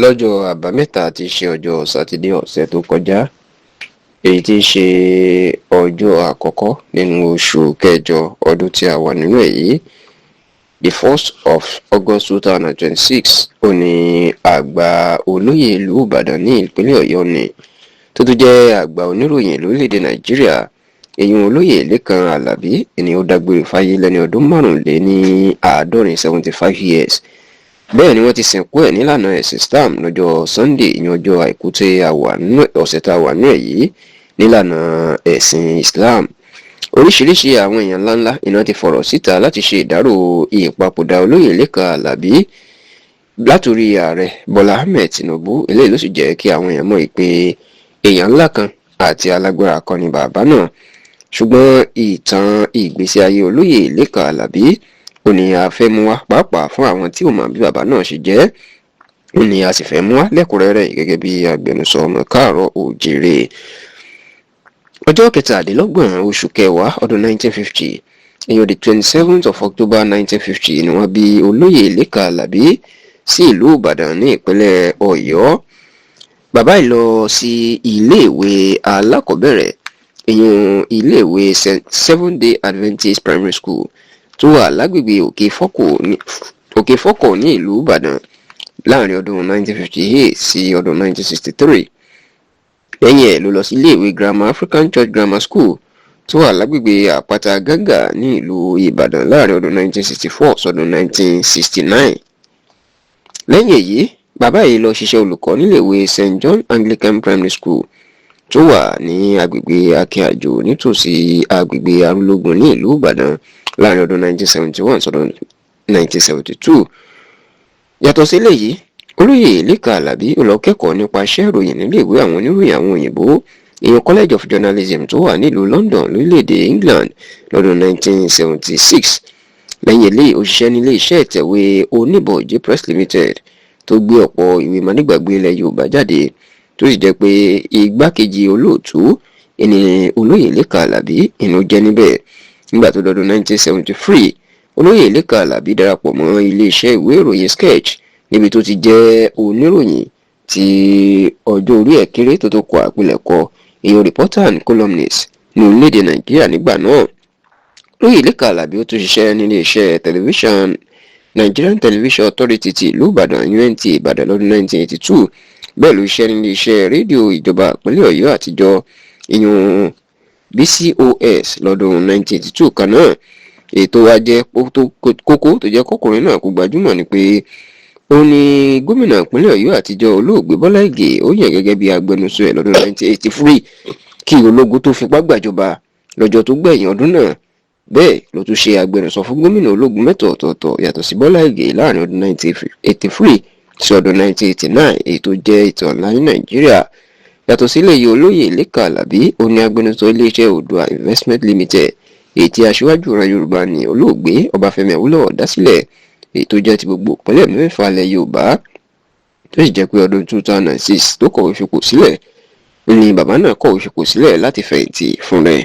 lọ́jọ́ àbámẹ́ta tí í ṣe ọjọ́ sátidé ọ̀sẹ̀ tó kọjá èyí tí í ṣe ọjọ́ àkọ́kọ́ nínú oṣù kẹjọ ọdún tí a wà nínú èyí the 1st of August 2026 ó ní àgbà olóyè ìlú Ìbàdàn ní ìpínlẹ̀ Ọ̀yọ́ ni tó tún jẹ́ àgbà oníròyìn lórílẹ̀‐èdè Nàìjíríà èyí Olóyè Lekan Alabi ni ó dágbére fáyé lẹ́ni ọdún márùnléní àádọ́rin 75 years. Bẹ́ẹ̀ ni wọ́n ti sìnkú ẹ̀ nílànà ẹ̀sìn Islam lọ́jọ́ Sunday ìyẹn ọjọ́ àìkú tí a wà nínú ọ̀sẹ̀ tá a wà nínú èyí nílànà ẹ̀sìn Islam. Oríṣiríṣi àwọn èèyàn ńláńlá iná ti fọ̀rọ̀ síta láti ṣe ìdárò ìpapòdà Olóyè Lekan Alabi látòrí ààrẹ Bọ́lá Ahmed TINUBU. Eléyìí ló sì jẹ́ kí àwọn èèyàn mọ̀ pé èèyàn ńlá kan àti alágbára kan ni bàbá náà. Ṣùgbọ́n ìtàn ìgbésí ayé Olóyè Lekan Alabi ó ní a fẹ́ mú wá pàápàá fún àwọn tí ò mọ̀ bí bàbá náà ṣe jẹ́. Ó ní a sì fẹ́ mú wá lẹ́kùnrẹ́rẹ́ gẹ́gẹ́ bí agbẹnusọ ọmọ káàárọ̀ oòjíire. Ọjọ́ kẹtàdínlọ́gbọ̀n oṣù kẹwàá ọdún 1950 ìyẹn the 27th of October 1950 ni wọ́n bí Olóyè Lekan Alabi sí ìlú Ìbàdàn ní ìpínlẹ̀ Ọ̀yọ́. Bàbá yìí lọ sí iléèwé alákọ̀ọ́bẹ̀rẹ̀ ìyẹn iléèwé Seventh Day Adventist Primary School tó wà lágbègbè Òkè-Fọ́kọ̀ ní ìlú Ìbàdàn láàrin ọdún 1958 sí ọdún 1963. Lẹ́yìn ẹ̀ ló lọ sí iléèwé Grammar African Church Grammar School tó wà lágbègbè Àpáta Gàngà ní ìlú Ìbàdàn láàrin ọdún 1964 sọdún 1969. Lẹ́yìn èyí bàbá yìí lọ ṣiṣẹ́ olùkọ́ níléèwé St John Anglican Primary School tó wà ní agbègbè Akíàjò nítòsí agbègbè Arúlógún ní ìlú Ìbàdàn láàrin ọdún 1971 sọdún 1972. Yàtọ̀ sí eléyìí Olóyè Lekan Alabi ó lọ kẹ́kọ̀ọ́ nípa iṣẹ́ ìròyìn níléèwé àwọn oníròyìn àwọn òyìnbó ìyẹn College of Journalism tó wà nílùú London lórílẹ̀‐èdè England lọ́dún 1976. Lẹ́yìn eléyìí ó ṣiṣẹ́ nílé iṣẹ́ ìtẹ̀wé Oníbọ̀jẹ́ Press Limited tó gbé ọ̀pọ̀ ìwé mánigbàgbé ilẹ̀ Yorùbá jáde tó sì jẹ́ pé igbákejì olóòtú ẹni Olóyè Lekan Alabi inú jẹ́ níbẹ̀. Nígbà tó dọdún 1973 Olóyè Lekan Alabi darapọ̀ mọ́ ilé-iṣẹ́ ìwé ìròyìn Sketch níbi tó ti jẹ́ oníròyìn tí ọjọ́ orí ẹ̀ kéré tó kọ àpilẹ̀kọ ìyẹn reporter and columnist ní orílẹ̀-èdè Nàìjíríà nígbà náà. Olóyè Lekan Alabi ó tún ṣiṣẹ́ nílé iṣẹ́ tẹlifíṣàn Nigerian Television Authority ti ìlú Ìbàdàn UNT Ìbàdàn lọ́dún 1982. Bẹ́ẹ̀ ló ṣiṣẹ́ nílé iṣẹ́ rédíò ìjọba ìpínlẹ̀ Ọ̀yọ́ àtijọ́ ìyẹn BCOS lọ́dún 1982 kan náà. Ètò wa jẹ́ kókó tó jẹ́ kọkùnrin náà kó gbajúmọ̀ ni pé ó ní gómìnà ìpínlẹ̀ Ọ̀yọ́ àtijọ́ olóògbé Bọ́lá Ìgè ó yàn gẹ́gẹ́ bí agbẹnusọ ẹ̀ lọ́dún 1983 kí ológun tó fipá gbàjọba lọ́jọ́ tó gbẹ̀yìn ọdún náà. Bẹ́ẹ̀ ló tún ṣe agbẹnusọ fún gómìnà ológun mẹ́ta ọ̀tọ̀ọ̀tọ̀ yàtọ̀ sí Bọ́lá Ìgè láàrin ọdún 1983 sí ọdún 1989 èyí tó jẹ́ ìtàn ńlá ní Nàìjíríà. Yàtọ̀ sílẹ̀ yìí Olóyè Lekan Alabi ó ní agbẹnusọ iléeṣẹ́ Oòduà Investment Limited èyí tí aṣíwájú ìran Yorùbá ní olóògbé Ọbáfẹ́mi Awólọ́wọ̀ dá sílẹ̀ èyí tó jẹ́ ti gbogbo ìpínlẹ̀ mẹ́fà ilẹ̀ Yorùbá tó sì jẹ́ pé ọdún 2006 tó kọ̀wé fipò sílẹ̀ ní bàbá náà kọ̀wé fipò sílẹ̀ láti fẹ̀yìntì fún rẹ̀.